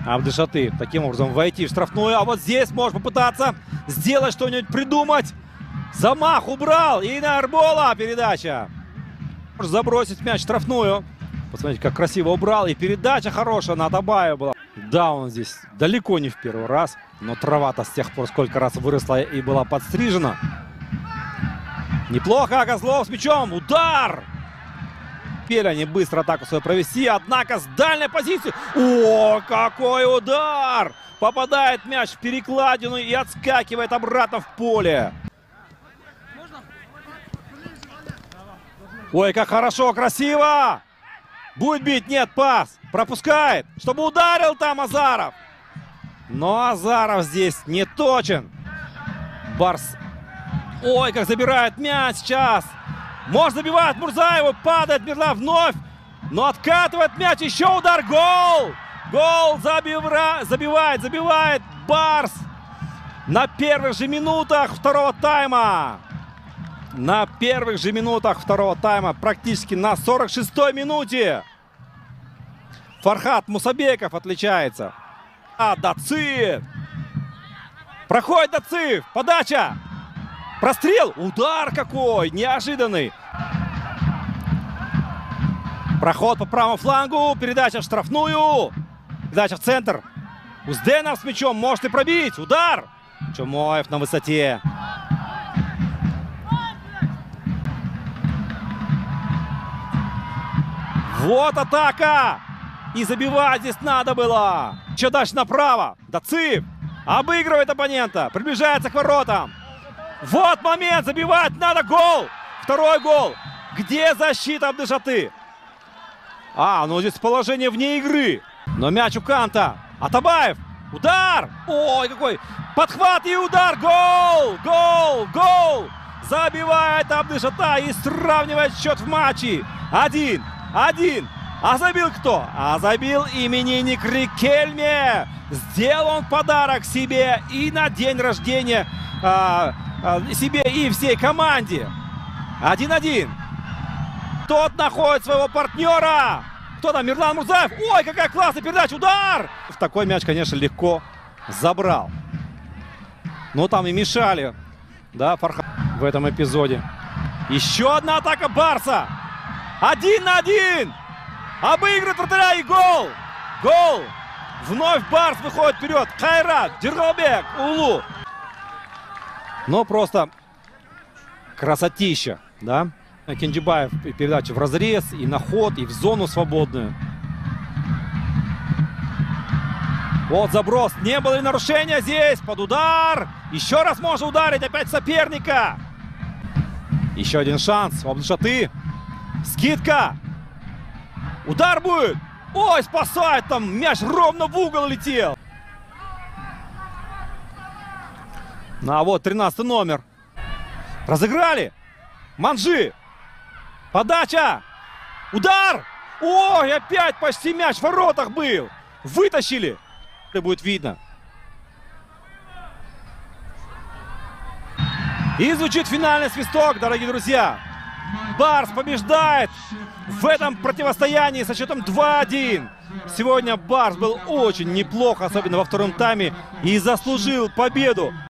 Абдешаты таким образом войти в штрафную. А вот здесь может попытаться сделать что-нибудь, придумать. Замах убрал. И на Арбола передача. Может забросить мяч в штрафную. Посмотрите, как красиво убрал. И передача хорошая на Атабаева была. Да, он здесь далеко не в первый раз. Но трава-то с тех пор сколько раз выросла и была подстрижена. Неплохо. Козлов с мячом. Удар! Успели они быстро атаку свою провести. Однако с дальней позиции. О, какой удар! Попадает мяч в перекладину и отскакивает обратно в поле. Ой, как хорошо, красиво! Будет бить, нет, пас. Пропускает, чтобы ударил там Азаров. Но Азаров здесь не точен. Барс. Ой, как забирает мяч сейчас. Может, забивает Мурзаеву, падает Мирлан вновь. Но откатывает мяч, еще удар, гол! Гол забивает Барс. На первых же минутах второго тайма. На первых же минутах второго тайма, практически на 46-й минуте. Фархат Мусабеков отличается. А Дацыев. Проходит Дацыев. Подача. Прострел. Удар какой. Неожиданный. Проход по правому флангу. Передача в штрафную. Передача в центр. Узденов с мячом. Может и пробить. Удар. Чумоев на высоте. Вот атака! И забивать здесь надо было. Еще дальше направо. Дацыев обыгрывает оппонента. Приближается к воротам. Вот момент. Забивать надо. Гол. Второй гол. Где защита Абдешаты? Ну здесь положение вне игры. Но мяч у Канта. Атабаев. Удар. Ой, какой. Подхват и удар. Гол. Гол. Гол. Забивает Абдешата и сравнивает счет в матче. 1-1. А забил кто? А забил именинник Рикельме. Сделал он подарок себе и на день рождения себе и всей команде. 1-1. Тот находит своего партнера. Кто там? Мирлан Мурзаев. Ой, какая классная передача. Удар! В такой мяч, конечно, легко забрал. Но там и мешали. Да, Фархат в этом эпизоде. Еще одна атака Барса. 1-1. Обыгрывает вратаря и гол. Гол. Вновь Барс выходит вперед. Хайрат, Джергалбек, Улу. Но просто красотища, да? Кенджибаев передача в разрез, и на ход, и в зону свободную. Вот заброс. Не было ли нарушения здесь? Под удар. Еще раз можно ударить опять соперника. Еще один шанс у Абдешаты. Скидка. Удар будет. Ой, спасает там. Мяч ровно в угол летел. А вот 13 номер. Разыграли. Манжи. Подача. Удар. Ой, опять почти мяч в воротах был. Вытащили. Это будет видно. И звучит финальный свисток, дорогие друзья. Барс побеждает в этом противостоянии со счетом 2-1. Сегодня Барс был очень неплохо, особенно во втором тайме, и заслужил победу.